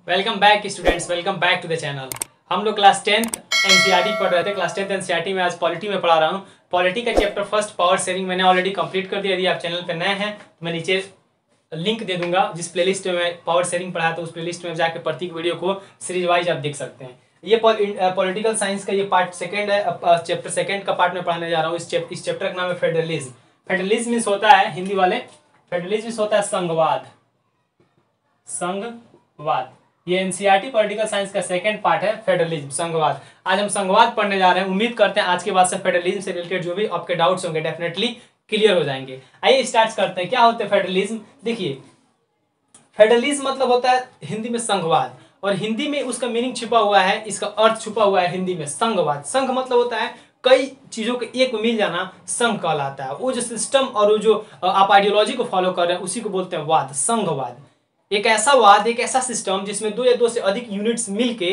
Welcome back students, welcome back to the channel. हम लोग class 10th NCERT पढ़ रहे थे। क्लास 10th एनसीईआरटी में आज पॉलिटी में पढ़ा रहा हूँ। पॉलिटी का चैप्टर फर्स्ट पावर शेयरिंग मैंने ऑलरेडी कंप्लीट कर दिया। यदि आप चैनल पर नए हैं तो मैं नीचे लिंक दे दूंगा, जिस प्लेलिस्ट में पावर शेयरिंग पढ़ा तो उस प्लेलिस्ट में जाकर प्रत्येक वीडियो को सीरीज वाइज आप देख सकते हैं। ये पॉलिटिकल साइंस का ये पार्ट सेकंड है। चैप्टर सेकंड का पार्ट में पढ़ाने जा रहा हूँ। इस चैप्टर का नाम है फेडरलिज्म। फेडरलिज्म मीन्स होता है, हिंदी वाले, फेडरलिज्म मीन्स होता है संघवाद। संघवाद ये एनसीईआरटी पॉलिटिकल साइंस का सेकंड पार्ट है, फेडरलिज्म, संघवाद। आज हम संघवाद पढ़ने जा रहे हैं। उम्मीद करते हैं आज के बाद से फेडरलिज्म से रिलेटेड जो भी आपके डाउट्स होंगे डेफिनेटली क्लियर हो जाएंगे। आइए स्टार्ट करते हैं। क्या होता है फेडरलिज्म? देखिए, फेडरलिज्म मतलब होता है हिंदी में संघवाद, और हिंदी में उसका मीनिंग छुपा हुआ है, इसका अर्थ छुपा हुआ है हिंदी में संघवाद। संघ मतलब होता है कई चीजों के एक में मिल जाना, संघ कहलाता है। वो जो सिस्टम और वो जो आप आइडियोलॉजी को फॉलो कर रहे हैं उसी को बोलते हैं वाद, संघवाद। एक ऐसा वाद, एक ऐसा सिस्टम जिसमें दो या दो से अधिक यूनिट्स मिलके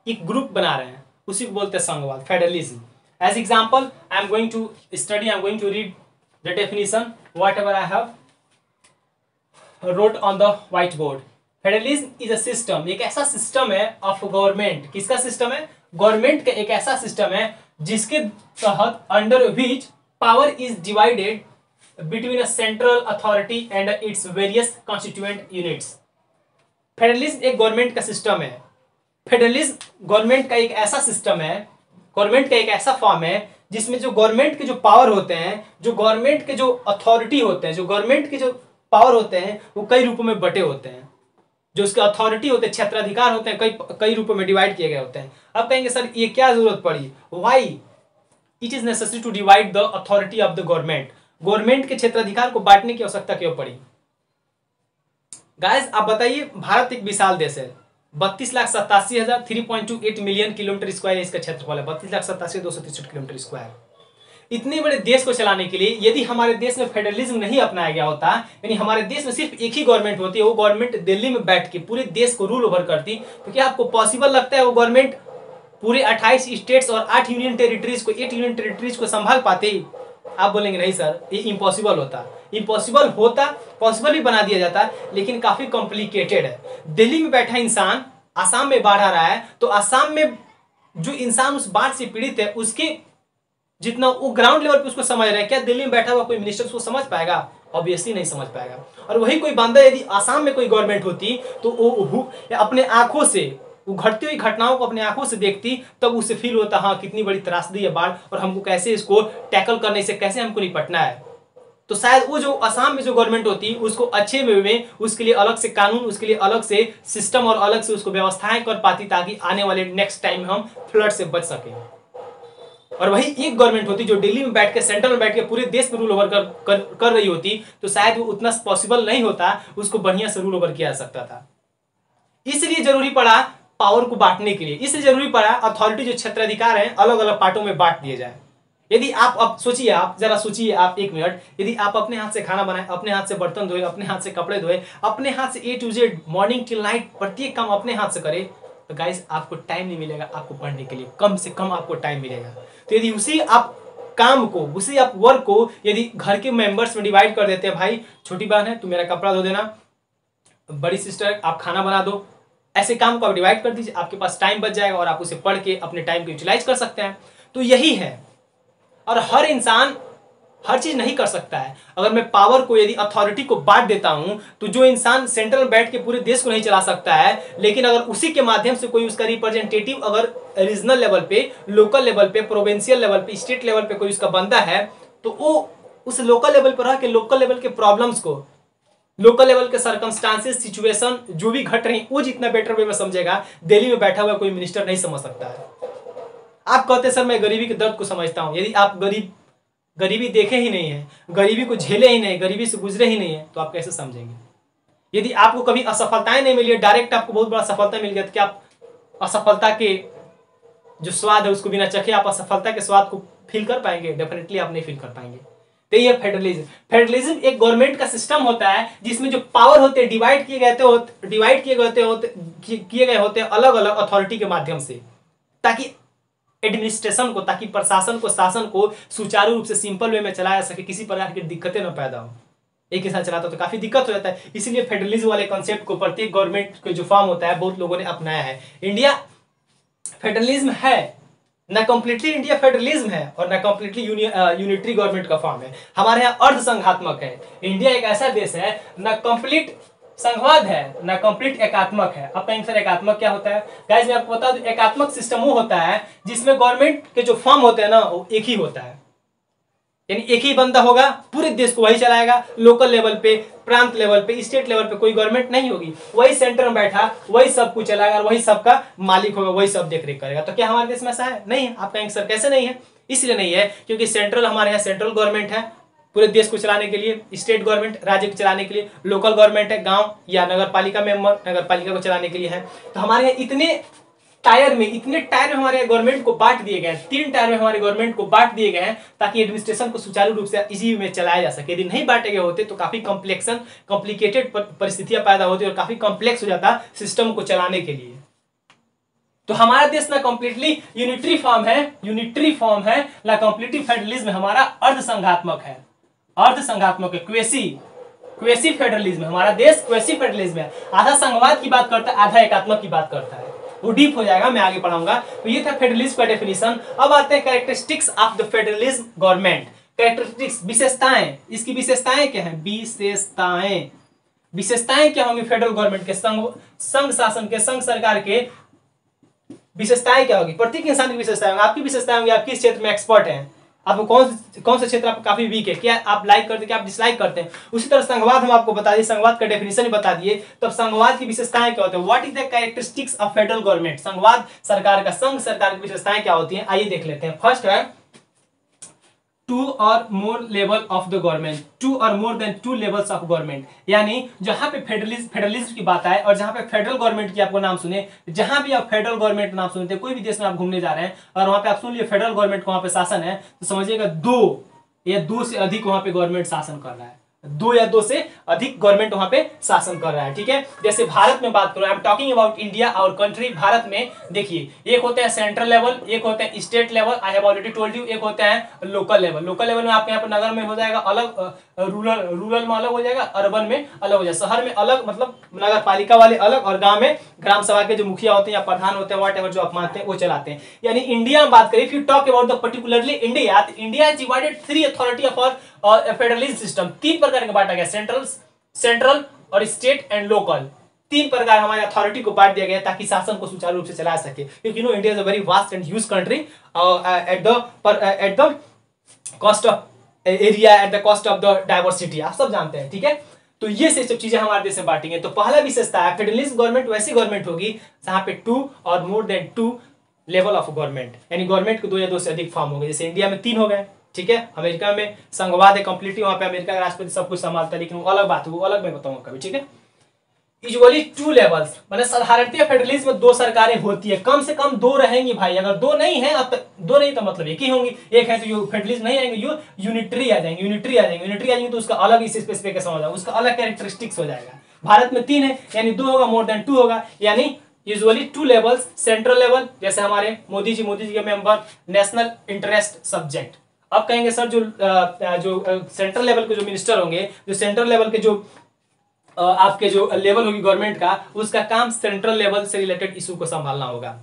एक ग्रुप बना रहे हैं, उसी को बोलते हैं संघवाद, federalism. As example I am going to study, I am going to read the definition whatever I have wrote on the whiteboard. Federalism is a system, एक ऐसा सिस्टम है ऑफ गवर्नमेंट। किसका system है? Government का एक ऐसा system है जिसके तहत under which power is divided between a central authority and its various constituent units। Federalism एक गवर्नमेंट का सिस्टम है। फेडरलिज्म गवर्नमेंट का एक ऐसा सिस्टम है, गवर्नमेंट का एक ऐसा फॉर्म है जिसमें जो गवर्नमेंट के जो पावर होते हैं, जो गवर्नमेंट के जो अथॉरिटी होते हैं, जो गवर्नमेंट के जो पावर होते हैं वो कई रूपों में बटे होते हैं। जो उसके अथॉरिटी होते हैं, क्षेत्राधिकार होते हैं, कई रूपों में डिवाइड किए गए होते हैं। अब कहेंगे सर ये क्या जरूरत पड़ी, why it is necessary to divide the authority of the government. Government के क्षेत्राधिकार को बांटने की आवश्यकता क्यों पड़ी? गाइस आप बताइए, भारत एक विशाल देश है, 32,87,000 3.28 मिलियन किलोमीटर स्क्वायर इसका क्षेत्रफल है। 32,87,263 किलोमीटर स्क्वायर। इतने बड़े देश को चलाने के लिए यदि हमारे देश में फेडरलिज्म नहीं अपनाया गया होता, यानी हमारे देश में सिर्फ एक ही गवर्नमेंट होती है, वो गवर्नमेंट दिल्ली में बैठ के पूरे देश को रूल ओवर करती, तो क्या आपको पॉसिबल लगता है वो गवर्नमेंट पूरे 28 स्टेट्स और 8 यूनियन टेरिटरीज को, 8 यूनियन टेरिटरीज को संभाल पाते? आप बोलेंगे नहीं सर ये इम्पॉसिबल होता। इम्पॉसिबल होता, पॉसिबल भी बना दिया जाता, लेकिन काफी कॉम्प्लिकेटेड है। दिल्ली में बैठा इंसान आसाम में बाढ़ आ रहा है, तो आसाम में जो इंसान उस बाढ़ से पीड़ित है उसके जितना वो ग्राउंड लेवल पे उसको समझ रहा है, क्या दिल्ली में बैठा हुआ कोई मिनिस्टर उसको समझ पाएगा? ऑब्वियसली नहीं समझ पाएगा। और वही कोई बंदा यदि आसाम में कोई गवर्नमेंट होती तो वो अपने आंखों से वो घटती हुई घटनाओं को अपने आंखों से देखती, तब उसे फील होता हाँ कितनी बड़ी त्रासदी है बाढ़, और हमको कैसे इसको टैकल करने से कैसे हमको निपटना है। तो शायद वो जो असम में जो गवर्नमेंट होती उसको अच्छे वे में उसके लिए अलग से कानून, उसके लिए अलग से सिस्टम और अलग से उसको व्यवस्थाएं कर पाती, ताकि आने वाले नेक्स्ट टाइम में हम फ्लड से बच सकें। और वही एक गवर्नमेंट होती जो दिल्ली में बैठ के, सेंट्रल में बैठ के पूरे देश में रूल ओवर कर रही होती, तो शायद वो उतना पॉसिबल नहीं होता, उसको बढ़िया से रूल ओवर किया जा सकता था। इसलिए जरूरी पड़ा पावर को बांटने के लिए, इसलिए जरूरी पड़ा अथॉरिटी जो क्षेत्राधिकार है अलग अलग पार्टों में बांट दिए जाए। यदि आप अब सोचिए, आप जरा सोचिए, आप एक मिनट, यदि आप अपने हाथ से खाना बनाए, अपने हाथ से बर्तन धोए, अपने हाथ से कपड़े धोए, अपने हाथ से A to Z morning till night प्रत्येक काम अपने हाथ से करे, तो गाइस आपको टाइम नहीं मिलेगा आपको पढ़ने के लिए, कम से कम आपको टाइम मिलेगा। तो यदि उसी आप काम को, उसी आप वर्क को यदि घर के मेंबर्स में डिवाइड कर देते हैं, भाई छोटी बहन है तू मेरा कपड़ा धो देना, बड़ी सिस्टर आप खाना बना दो, ऐसे काम को आप डिवाइड कर दीजिए, आपके पास टाइम बच जाएगा और आप उसे पढ़ के अपने टाइम को यूटिलाइज कर सकते हैं। तो यही है। और हर इंसान हर चीज नहीं कर सकता है। अगर मैं पावर को, यदि अथॉरिटी को बांट देता हूं, तो जो इंसान सेंट्रल में बैठ के पूरे देश को नहीं चला सकता है, लेकिन अगर उसी के माध्यम से कोई उसका रिप्रेजेंटेटिव अगर रीजनल लेवल पे, लोकल लेवल पे, प्रोविंशियल लेवल पे, स्टेट लेवल पे कोई उसका बंदा है, तो वो उस लोकल लेवल पर रह के लोकल लेवल के प्रॉब्लम्स को, लोकल लेवल के सर्कमस्टांसेस, सिचुएशन जो भी घट रही वो जितना बेटर वे में समझेगा, दिल्ली में बैठा हुआ कोई मिनिस्टर नहीं समझ सकता है। आप कहते सर मैं गरीबी के दर्द को समझता हूं। यदि आप गरीबी देखे ही नहीं है, गरीबी को झेले ही नहीं, गरीबी से गुजरे ही नहीं है, तो आप कैसे समझेंगे? यदि आपको कभी असफलताएं नहीं मिली, डायरेक्ट आपको बहुत बड़ा सफलता मिल गया, तो क्या आप असफलता के जो स्वाद है उसको बिना चखे आप असफलता के स्वाद को फील कर पाएंगे? डेफिनेटली आप नहीं फील कर पाएंगे। तो ये फेडरलिज्म, फेडरलिज्म एक गवर्नमेंट का सिस्टम होता है जिसमें जो पावर होते हैं डिवाइड किए गए होते हैं अलग अलग अथॉरिटी के माध्यम से, ताकि एडमिनिस्ट्रेशन को, ताकि प्रशासन को, शासन को सुचारू रूप से सिंपल वे में चलाया जा सके, किसी प्रकार की दिक्कतें न पैदा हो। एक ही साथ चलाता तो काफी दिक्कत हो जाता है। इसीलिए फेडरलिज्म वाले कॉन्सेप्ट को प्रत्येक गवर्नमेंट के जो फॉर्म होता है बहुत लोगों ने अपनाया है। इंडिया फेडरलिज्म है ना, कंप्लीटली इंडिया फेडरलिज्म है और ना कंप्लीटली यूनिटरी गवर्नमेंट का फॉर्म है। हमारे यहाँ अर्ध संघात्मक है। इंडिया एक ऐसा देश है ना कंप्लीट संघवाद है ना कंप्लीट एकात्मक है। अब कहेंगे सर एकात्मक क्या होता है? गाइस मैं आपको बता दूं, एकात्मक सिस्टम वो होता है जिसमें गवर्नमेंट के जो फॉर्म होते हैं ना वो एक ही होता है, यानी एक ही बंदा होगा, पूरे देश को वही चलाएगा। लोकल लेवल पे, प्रांत लेवल पे, स्टेट लेवल पे कोई गवर्नमेंट नहीं होगी, वही सेंटर में बैठा वही सब कुछ चलाएगा और वही सबका मालिक होगा, वही सब देख रेख करेगा। तो क्या हमारे देश में ऐसा है? नहीं है। आप कहेंगे सर कैसे नहीं है? इसलिए नहीं है क्योंकि सेंट्रल, हमारे यहाँ सेंट्रल गवर्नमेंट है पूरे देश को चलाने के लिए, स्टेट गवर्नमेंट राज्य को चलाने के लिए, लोकल गवर्नमेंट है गांव या नगर पालिका मेंबर नगर पालिका को चलाने के लिए है। तो हमारे यहाँ इतने टायर में हमारे गवर्नमेंट को बांट दिए गए हैं, 3 टायर में हमारे गवर्नमेंट को बांट दिए गए हैं ताकि एडमिनिस्ट्रेशन को सुचारू रूप से इजी में चलाया जा सके। यदि नहीं बांटे गए होते तो काफी कॉम्प्लिकेटेड परिस्थितियां पैदा होती और काफी कॉम्प्लेक्स हो जाता सिस्टम को चलाने के लिए। तो हमारा देश ना कंप्लीटली यूनिटरी फॉर्म है ना कंप्लीटली फेडरलिज्म, हमारा अर्ध संघात्मक है। क्वेसी फेडरलिज्म, हमारा देश क्वेसी फेडरलिज्म है। आधा संघवाद की बात करता है, आधा एकात्मक की बात करता है। वो डीप हो जाएगा, मैं आगे पढ़ाऊंगा। तो ये था फेडरलिज्म का डेफिनेशन। अब आते हैं characteristics of the federalism government. Characteristics, विशेषताएं, इसकी विशेषताएं क्या है? विशेषताएं क्या होंगी फेडरल गवर्नमेंट के? संघ शासन के, संघ सरकार के विशेषताएं क्या होगी? प्रत्येक इंसान की विशेषताएं होंगी। आपकी विशेषताएं होंगी, आप किस क्षेत्र में एक्सपर्ट हैं, आपको कौन सा क्षेत्र आपको काफी वीक है, क्या आप लाइक करते हैं, क्या आप डिसलाइक करते हैं। उसी तरह संघवाद हम आपको बता दिए, संघवाद का डेफिनेशन ही बता दिए। तो संघवाद की विशेषताएं क्या होती है? What is the characteristics of federal government? संघवाद सरकार का, संघ सरकार की विशेषताएं क्या होती हैं? आइए देख लेते हैं। फर्स्ट है 2 or more level of the government, 2 or more than 2 levels of government। यानी जहां पे फेडरलिज्म की बात आए और जहां पे फेडरल गवर्नमेंट की आपको नाम सुने, जहां भी आप फेडरल गवर्नमेंट नाम सुनते हैं, कोई भी देश में आप घूमने जा रहे हैं और वहां पे आप सुन लिए फेडरल गवर्नमेंट को वहां पे शासन है, तो समझिएगा 2 या 2 से अधिक वहां पे गवर्नमेंट शासन कर रहा है। 2 या 2 से अधिक गवर्नमेंट वहां पे शासन कर रहा है। ठीक है, जैसे भारत में बात करो, I am talking about India और कंट्री। भारत में देखिए, एक होते हैं सेंट्रल लेवल, एक होते हैं state level, I have already told you, एक होते हैं लोकल लेवल। लोकल लेवल में आपके यहाँ पे नगर में हो जाएगा अलग, रूरल में अलग हो जाएगा, अर्बन में अलग हो जाएगा, शहर में अलग, मतलब नगर पालिका वाले अलग, और गांव में ग्राम सभा के जो मुखिया होते हैं या प्रधान होते हैं, व्हाटएवर जो आप मानते हैं वो चलाते हैं। यानी इंडिया में बात करें, if you talk about the particularly India, India is divided 3 authority of federalism system. 3 प्रकार का बांटा गया, सेंट्रल और स्टेट एंड लोकल। 3 प्रकार हमारे अथॉरिटी को बांट दिया गया ताकि शासन को सुचारू रूप से चला सके। क्योंकि no India is a very vast and huge country at the cost of area, at the cost of the diversity, आप सब जानते हैं। ठीक है, तो ये सब चीजें हमारे देश में बांटेंगे। तो पहला विशेषता है फेडरलिज्म गवर्नमेंट वैसी गवर्नमेंट होगी जहां पे 2 और more than 2 level of government, यानी गवर्नमेंट को 2 या 2 से अधिक फॉर्म होंगे। जैसे इंडिया में 3 हो गए, ठीक है, अमेरिका में संघवाद है कंप्लीटली, वहां पे अमेरिका का राष्ट्रपति सब कुछ संभालता है, लेकिन वो अलग बात है, वो अलग मैं बताऊंगा कभी। ठीक है, यूजुअली 2 लेवल्स, मतलब साधारणतः फेडरलिज्म में 2 सरकारें होती है, कम से कम 2 रहेंगी भाई। अगर 2 नहीं है, अब 2 नहीं तो मतलब एक ही होंगी। एक है तो फेडरलिज्म नहीं आएंगे, यूनिटरी आ जाएंगे तो उसका अलग इस स्पेसिफिकेशन हो जाएगा, उसका अलग कैरेक्टरिस्टिक्स हो जाएगा। भारत में 3 है, यानी 2 होगा, मोर देन 2 होगा, यानी यूजुअली 2 लेवल्स। सेंट्रल लेवल, जैसे हमारे मोदी जी के मेंबर, नेशनल इंटरेस्ट सब्जेक्ट। अब कहेंगे सर जो सेंट्रल लेवल के जो मिनिस्टर होंगे, जो सेंट्रल लेवल के जो आपके जो लेवल होगी गवर्नमेंट का, उसका काम सेंट्रल लेवल से रिलेटेड इशू को संभालना होगा।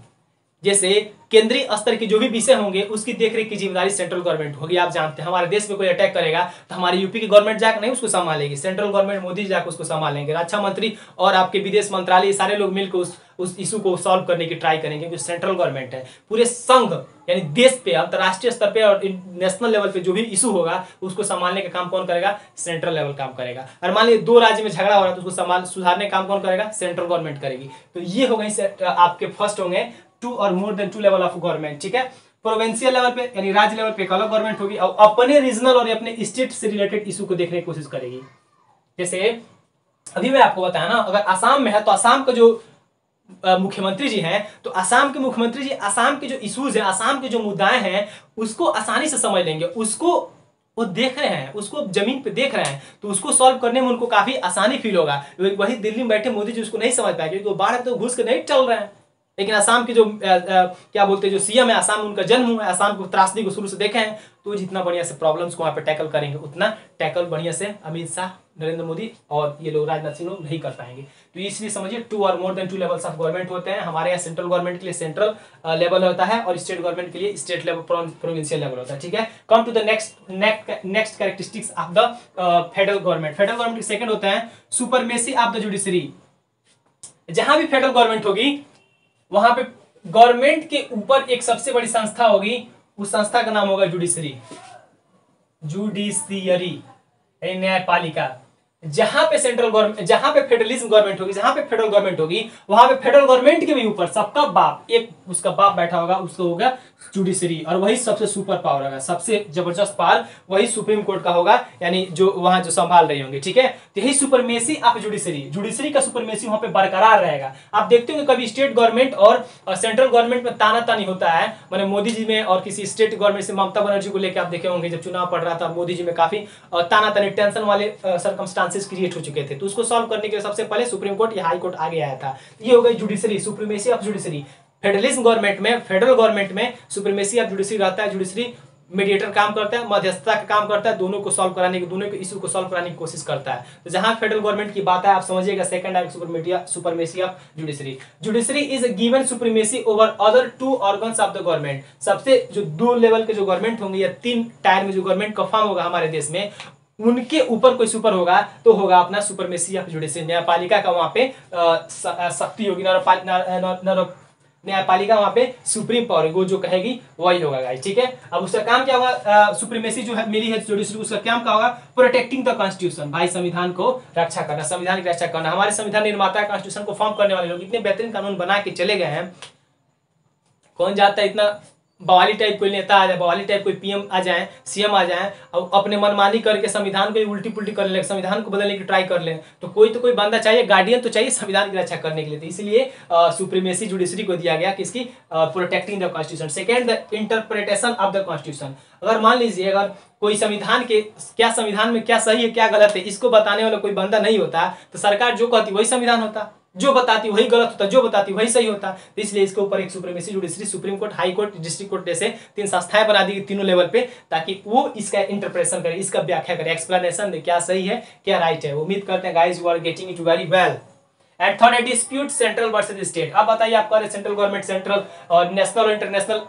जैसे केंद्रीय स्तर के जो भी विषय होंगे उसकी देखरेख की जिम्मेदारी सेंट्रल गवर्नमेंट होगी। आप जानते हैं हमारे देश में कोई अटैक करेगा तो हमारी यूपी की गवर्नमेंट जाकर नहीं उसको संभालेगी, सेंट्रल गवर्नमेंट मोदी जाकर उसको संभालेंगे। रक्षा मंत्री और आपके विदेश मंत्रालय सारे लोग मिलकर उस इशू को सॉल्व करने की ट्राई करेंगे, क्योंकि सेंट्रल गवर्नमेंट है। पूरे संघ यानी देश पे, अंतर्राष्ट्रीय स्तर पे और नेशनल लेवल पे जो भी इशू होगा उसको संभालने का काम कौन करेगा? सेंट्रल लेवल काम करेगा। और मान लीजिए 2 राज्य में झगड़ा हो रहा है तो उसको सुधारने का काम कौन करेगा? सेंट्रल गवर्नमेंट करेगी। तो ये हो गई आपके फर्स्ट होंगे 2 और more than 2 level of government. ठीक है, प्रोविंशियल लेवल पे यानी राज्य लेवल पे एक अलग गवर्नमेंट होगी और अपने रीजनल और अपने स्टेट से रिलेटेड इशू को देखने की कोशिश करेगी। जैसे अभी मैं आपको बताया ना, अगर आसाम में है तो आसाम का जो मुख्यमंत्री जी हैं, तो आसाम के मुख्यमंत्री जी आसाम के जो इश्यूज है, आसाम के जो मुद्दाएं हैं उसको आसानी से समझ लेंगे। उसको वो देख रहे हैं, उसको जमीन पे देख रहे हैं, तो उसको सॉल्व करने में उनको काफी आसानी फील होगा। वही दिल्ली में बैठे मोदी जी उसको नहीं समझ पाएंगे, क्योंकि वो बाहर तो घुस के नहीं चल रहे हैं। लेकिन आसाम के जो क्या बोलते हैं जो सीएम है, आसाम उनका जन्म हुआ है, आसाम को त्रासदी को शुरू से देखे हैं, तो जितना बढ़िया से प्रॉब्लम्स को वहां पे टैकल करेंगे उतना टैकल बढ़िया से अमित शाह नरेंद्र मोदी और ये लोग राजनाथ सिंह लोग नहीं कर पाएंगे। तो इसलिए समझिए 2 और more than 2 levels of government होते हैं। हमारे यहाँ सेंट्रल गवर्नमेंट के लिए सेंट्रल लेवल होता है और स्टेट गवर्नमेंट के लिए स्टेट लेवल प्रोविंशियल लेवल होता है। ठीक है, come to the next characteristics of the federal government. Federal government के सेकंड होते हैं सुपरमेसी ऑफ द जुडिशरी। जहां भी फेडरल गवर्नमेंट होगी वहां पे गवर्नमेंट के ऊपर एक सबसे बड़ी संस्था होगी, उस संस्था का नाम होगा जुडिशरी, जुडिशियरी, न्यायपालिका। जहां पे सेंट्रल गवर्नमेंट, जहां पे फेडरलिज्म गवर्नमेंट होगी, जहां पे फेडरल गवर्नमेंट होगी, वहां पे फेडरल गवर्नमेंट के भी ऊपर सबका बाप, एक उसका बाप बैठा होगा, उसको होगा जुडिशरी, और वही सबसे सुपर पावर होगा, सबसे जबरदस्त पावर वही सुप्रीम कोर्ट का होगा, यानी जो वहां जो संभाल रहे होंगे। ठीक है, तो यही सुपरमेसी ऑफ जुडिशरी, जुडिशरी का सुपरमेसी वहां पे बरकरार रहेगा। आप देखते होंगे कभी स्टेट गवर्नमेंट और सेंट्रल गवर्नमेंट में तानातानी होता है, मैंने मोदी जी में और किसी स्टेट गवर्नमेंट से ममता बनर्जी को लेकर आप देखे होंगे, जब चुनाव पड़ रहा था मोदी जी में काफी तानातानी, टेंशन वाले सर्कमस्टांसेस क्रिएट हो चुके थे। तो उसको सॉल्व करने के लिए सबसे पहले सुप्रीम कोर्ट या हाई कोर्ट आगे आया था। ये हो गई judiciary, supremacy of judiciary. Federalism government में, फेडरल गवर्नमेंट में सुप्रीमेसी ऑफ जुडिशरी रहता है। जुडिशरी मीडिएटर काम करता है, मध्यस्थता का काम करता है, दोनों को सॉल्व कराने की, दोनों के इशू को सॉल्व कराने की कोशिश करता है। तो जहां फेडरल गवर्नमेंट की बात है, आप समझिएगा सेकंड है supremacy of judiciary. Judiciary is given supremacy over other 2 organs of the government. सबसे जो 2 लेवल के जो गवर्नमेंट होंगे या 3 टायर में जो गवर्नमेंट का फॉर्म होगा हमारे देश में, उनके ऊपर कोई सुपर होगा तो होगा अपना सुपरमेसी ऑफ जुडिशरी। न्यायपालिका का वहां पे शक्ति होगी, न्यायपालिका वहां पे सुप्रीम पावर, वो जो कहेगी वही होगा गाइस। ठीक है, अब उसका काम क्या होगा, सुप्रीमेसी जो है मिली है जुडिशरी, उसका काम क्या होगा, प्रोटेक्टिंग द कॉन्स्टिट्यूशन, भाई संविधान को रक्षा करना, संविधान की रक्षा करना। हमारे संविधान निर्माता कॉन्स्टिट्यूशन को फॉर्म करने वाले लोग इतने बेहतरीन कानून बना के चले गए हैं, कौन जाता है इतना बवाली टाइप कोई नेता आ जाए, बवाली टाइप कोई पीएम आ जाए, सीएम आ जाए और अपने मनमानी करके संविधान को उल्टी पुल्टी कर ले, संविधान को बदलने की ट्राई कर ले, तो कोई बंदा चाहिए, गार्डियन तो चाहिए संविधान की रक्षा करने के लिए। तो इसलिए सुप्रीमेसी जुडिशरी को दिया गया किसकी, protecting the constitution. Second, the interpretation of the constitution. अगर मान लीजिए अगर कोई संविधान के क्या संविधान में क्या सही है क्या गलत है इसको बताने वाला कोई बंदा नहीं होता, तो सरकार जो कहती वही संविधान होता, जो बताती वही गलत होता, जो बताती वही सही होता। तो इसलिए इसके ऊपर एक supremacy judiciary, supreme court, high court, district court जैसे 3 संस्थाएं बना दी गई तीनों लेवल पे, ताकि वो इसका इंटरप्रेशन करे, इसका व्याख्या करे, एक्सप्लेनेशन दे, क्या सही है क्या राइट है। उम्मीद करते हैं guys you are getting it very well. And third है डिस्प्यूट सेंट्रल वर्सेस स्टेट। अब बताइए आप कह रहे सेंट्रल गवर्नमेंट, सेंट्रल और नेशनल और इंटरनेशनल,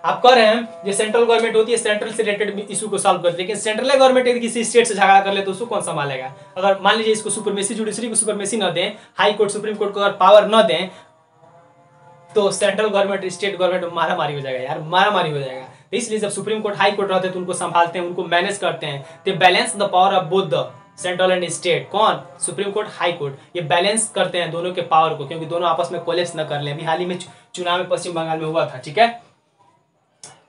आप कह रहे हैं ये सेंट्रल गवर्नमेंट होती है सेंट्रल से रिलेटेड इशू को सॉल्व करती है, लेकिन सेंट्रल गवर्नमेंट यदि किसी स्टेट से झगड़ा कर ले तो उसको कौन संभालेगा। अगर मान लीजिए इसको सुपरमेसी जुडिशरी को सुपरमेसी न दें, हाई कोर्ट सुप्रीम कोर्ट को अगर पावर न दें, तो सेंट्रल गवर्नमेंट स्टेट गवर्नमेंट में मारामारी हो जाएगा यार, मारामारी हो जाएगा। तो इसलिए जब सुप्रीम कोर्ट हाई कोर्ट रहते हैं तो उनको संभालते हैं, उनको मैनेज करते हैं, तो balance the power of both the central and state. कौन, सुप्रीम कोर्ट, हाई कोर्ट, ये बैलेंस करते हैं दोनों के पावर को, क्योंकि दोनों आपस में कोलैप्स न कर ले। अभी हाल ही में चुनाव में पश्चिम बंगाल में हुआ था। ठीक है,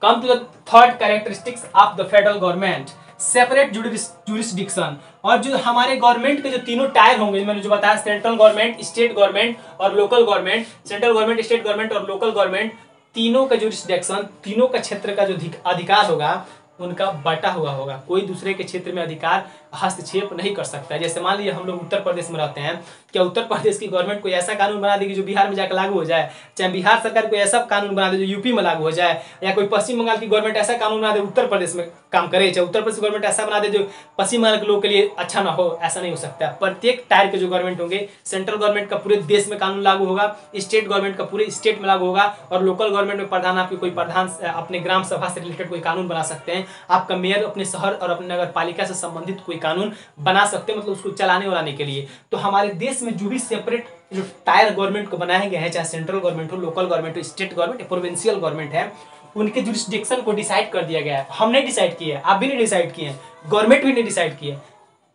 come to the third characteristics of the federal government, separate jurisdiction। और जो हमारे गवर्नमेंट के जो तीनों टायर होंगे, मैंने जो बताया सेंट्रल गवर्नमेंट, स्टेट गवर्नमेंट और local government, central government, state government और लोकल गवर्नमेंट, तीनों का जुरिस्डिक्शन, तीनों का क्षेत्र का जो अधिकार होगा उनका बटा हुआ होगा। कोई दूसरे के क्षेत्र में अधिकार हस्तक्षेप नहीं कर सकता है। जैसे मान लीजिए हम लोग उत्तर प्रदेश में रहते हैं, क्या उत्तर प्रदेश की गवर्नमेंट कोई ऐसा कानून बना देगी जो बिहार में जाकर लागू हो जाए, चाहे बिहार सरकार कोई ऐसा कानून बना दे जो यूपी में लागू हो जाए, या कोई पश्चिम बंगाल की गवर्नमेंट ऐसा कानून बना दे उत्तर प्रदेश में काम करे, चाहे उत्तर प्रदेश गवर्नमेंट ऐसा बना दे जो पश्चिम बंगाल के लोगों के लिए अच्छा ना हो, ऐसा नहीं हो सकता। प्रत्येक टायर के जो गवर्नमेंट होंगे, सेंट्रल गवर्नमेंट का पूरे देश में कानून लागू होगा, स्टेट गवर्नमेंट का पूरे स्टेट में लागू होगा, और लोकल गवर्नमेंट में प्रधान आपके कोई प्रधान अपने ग्राम सभा से रिलेटेड कोई कानून बना सकते हैं, आपका मेयर अपने शहर और अपने नगर पालिका से संबंधित कोई कानून बना सकते हैं, मतलब उसको चलाने वालाने के लिए। तो हमारे देश में जो भी सेपरेट जो टायर गवर्नमेंट को बनाए गए हैं, चाहे सेंट्रल गवर्नमेंट हो, लोकल गवर्नमेंट हो, स्टेट गवर्नमेंट, प्रोविंशियल गवर्नमेंट है, उनके जुरिस्डिक्शन को डिसाइड कर दिया गया है। हमने डिसाइड किया है, आप भी नहीं डिसाइड किए हैं, गवर्नमेंट भी नहीं डिसाइड किए।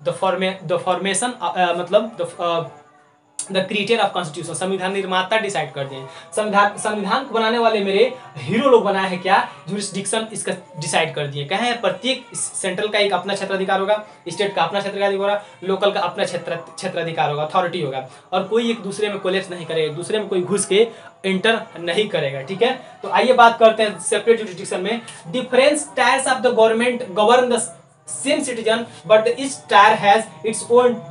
द फॉर्मेशन मतलब द क्रिएटर ऑफ कॉन्स्टिट्यूशन, संविधान निर्माता डिसाइड कर दिए। संविधान को बनाने वाले मेरे हीरो लोग बनाए हैं क्या, जुरिस्डिक्शन इसका डिसाइड कर दिए। कहे प्रत्येक सेंट्रल का एक अपना क्षेत्राधिकार होगा, स्टेट का अपना क्षेत्राधिकार होगा, लोकल का अपना क्षेत्राधिकार होगा, अथॉरिटी होगा, और कोई एक दूसरे में कोलैप्स नहीं करेगा, दूसरे में कोई घुस के इंटर नहीं करेगा। ठीक है, तो आइए बात करते हैं सेपरेट जुरिस्डिक्शन में। Difference tyres of the government govern the same citizen but each tyre has its own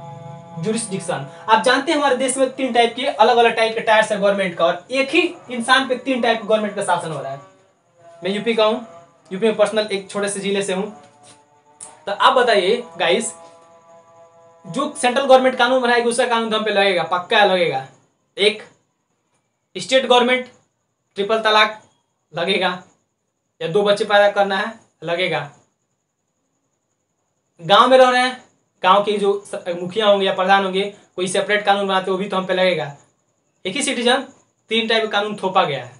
jurisdiction. आप जानते हैं हमारे देश में 3 टाइप के अलग अलग टाइप के टायर्स है गवर्नमेंट का, और एक ही इंसान पे 3 टाइप के गवर्नमेंट का शासन हो रहा है। मैं यूपी का हूँ, यूपी में पर्सनल एक छोटे से जिले से हूँ। तो आप बताइए गाइस, जो सेंट्रल गवर्नमेंट कानून बनाएगी उसका कानून हम पे लगेगा, पक्का लगेगा। एक स्टेट गवर्नमेंट ट्रिपल तलाक लगेगा, या 2 बच्चे पैदा करना है लगेगा। गांव में रह रहे हैं, गांव के जो मुखिया होंगे या प्रधान होंगे कोई सेपरेट कानून बनाते वो भी तो हम पे लगेगा। एक ही सिटीजन 3 टाइप का कानून थोपा गया है,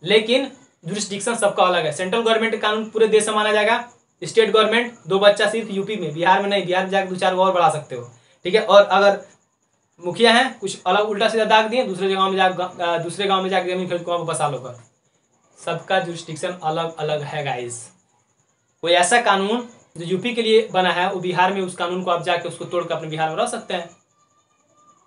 लेकिन जुरिस्डिक्शन सबका अलग है। सेंट्रल गवर्नमेंट का कानून पूरे देश में माना जाएगा, स्टेट गवर्नमेंट 2 बच्चा सिर्फ यूपी में, बिहार में नहीं, बिहार में जाकर 2-4 और बढ़ा सकते हो, ठीक है। और अगर मुखिया है कुछ अलग उल्टा सीधा दाग दिए, दूसरे गांव में जाकर जमीन खरीद को बसा लो कर। सबका जुरिस्डिक्शन अलग अलग है गाइस। कोई ऐसा कानून जो यूपी के लिए बना है वो बिहार में उस कानून को आप जाके उसको तोड़कर अपने बिहार में रह सकते हैं,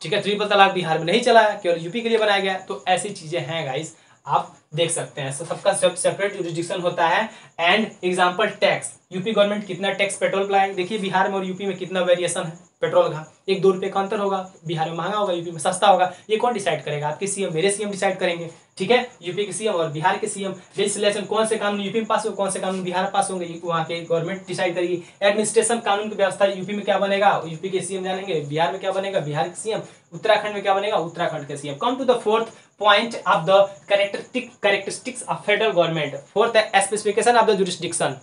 ठीक है। ट्रिपल तलाक बिहार में नहीं चला है, केवल यूपी के लिए बनाया गया है। तो ऐसी चीजें हैं गाइस, आप देख सकते हैं। सबका सेपरेट जुरिस्डिक्शन होता है। And example tax, UP government कितना टैक्स पेट्रोल पर लाएगी, देखिए बिहार में और यूपी में कितना वेरिएशन है पेट्रोल का। 1-2 रुपये का अंतर होगा, बिहार में महंगा होगा, यूपी में सस्ता होगा। ये कौन डिसाइड करेगा? आपके सीएम, मेरे सीएम डिसाइड करेंगे, ठीक है। यूपी के सीएम और बिहार के सीएम। लेजिस्लेशन कौन से कानून यूपी में पास हो, कौन से कानून बिहार में पास होंगे, वहाँ के गवर्नमेंट डिसाइड करेगी। एडमिनिस्ट्रेशन कानून की व्यवस्था यूपी में क्या बनेगा, यूपी के सीएम जानेंगे। बिहार में क्या बनेगा, बिहार के सीएम। उत्तराखंड में क्या बनेगा, उत्तराखंड के CM. Come to the fourth point of the characteristics of federal government. Fourth, specification of the jurisdiction.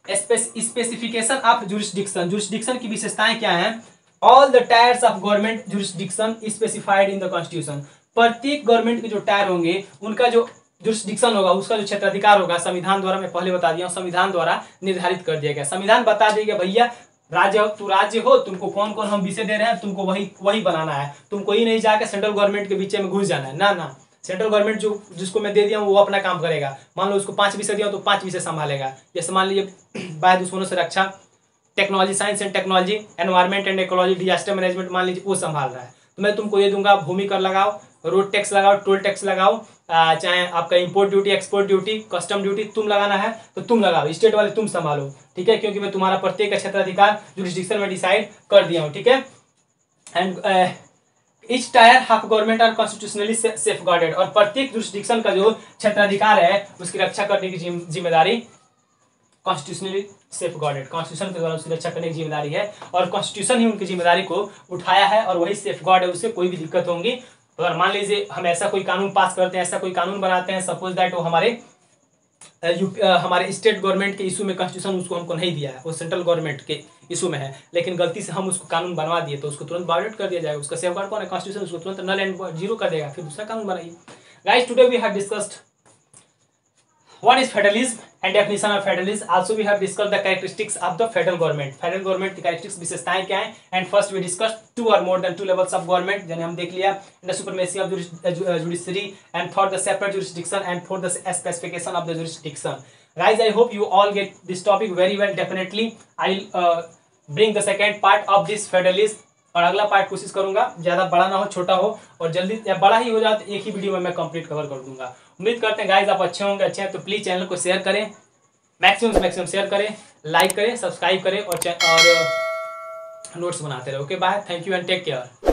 Specification of jurisdiction. Jurisdiction की विशेषताएं क्या हैं? All the tiers of government jurisdiction is specified in the constitution. प्रत्येक government के जो tyre होंगे उनका जो जुरिस्डिक्शन होगा, उसका जो क्षेत्राधिकार होगा, संविधान द्वारा, मैं पहले बता दिया हूं, संविधान द्वारा निर्धारित कर दिया गया। संविधान बता देगा भैया राज्य हो, तुमको कौन कौन हम विषय दे रहे हैं, तुमको वही बनाना है। तुमको ही नहीं जाकर सेंट्रल गवर्नमेंट के बीच में घुस जाना है, ना। सेंट्रल गवर्नमेंट जिसको मैं दे दिया हूँ वो अपना काम करेगा। मान लो उसको 5 विषय दिया तो 5 विषय संभालेगा। जैसे मान लीजिए बाह्य दुश्मनों से रक्षा, technology, science and technology, environment and ecology, disaster management, मान लीजिए वो संभाल रहा है, तो मैं तुमको ये दूंगा, भूमि कर लगाओ, रोड टैक्स लगाओ, टोल टैक्स लगाओ, चाहे आपका import duty, export duty, custom duty तुम लगाना है तो तुम लगाओ, स्टेट वाले तुम संभालो, ठीक है। क्योंकि मैं तुम्हारा प्रत्येक क्षेत्राधिकार जुरिस्डिक्शन में डिसाइड कर दिया हूँ, ठीक है। And each tier of government are constitutionally safeguarded. और प्रत्येक जुरिस्डिक्शन का जो क्षेत्राधिकार है उसकी रक्षा करने की जिम्मेदारी कॉन्स्टिट्यूशनली सेफगार्डेड, कॉन्स्टिट्यूशन के द्वारा उसकी रक्षा करने की जिम्मेदारी है। और कॉन्स्टिट्यूशन ही उनकी जिम्मेदारी को उठाया है और वही सेफगार्ड है, उससे कोई भी दिक्कत होंगी। अगर मान लीजिए हम ऐसा कोई कानून पास करते हैं, ऐसा कोई कानून बनाते हैं, सपोज दैट वो हमारे स्टेट गवर्नमेंट के इशू में कॉन्स्टिट्यूशन उसको हमको नहीं दिया है, वो सेंट्रल गवर्नमेंट के इशू में है, लेकिन गलती से हम उसको कानून बनवा दिए तो उसको तुरंत वायलेट कर दिया जाएगा। उसका सेफगार्ड कौन है? कॉन्स्टिट्यूशन। उसको तुरंत नल एंड जीरो कर देगा, फिर दूसरा कानून बनाइए। Guys, today we have discussed what is federalism and definition of federalism. Also we have discussed the characteristics of the federal government. Federal government की characteristics विशेषताएं क्या हैं? And first we discussed 2 or more than 2 levels of government, जिन्हें हम देख लिया, the supremacy of judiciary, and for the separate jurisdiction, and for the specification of the jurisdiction. Guys, I hope you all get this topic very well. Definitely I'll bring the second part of this federalism, और अगला part कोशिश करूंगा ज्यादा बड़ा ना हो, छोटा हो, और जल्दी या बड़ा ही हो जाए तो एक ही वीडियो में मैं कंप्लीट कवर कर दूंगा। उम्मीद करते हैं गाइस आप अच्छे होंगे। अच्छे हैं तो प्लीज चैनल को शेयर करें, मैक्सिमम शेयर करें, लाइक करें, सब्सक्राइब करें और नोट्स बनाते रहे। Okay, bye, thank you and take care.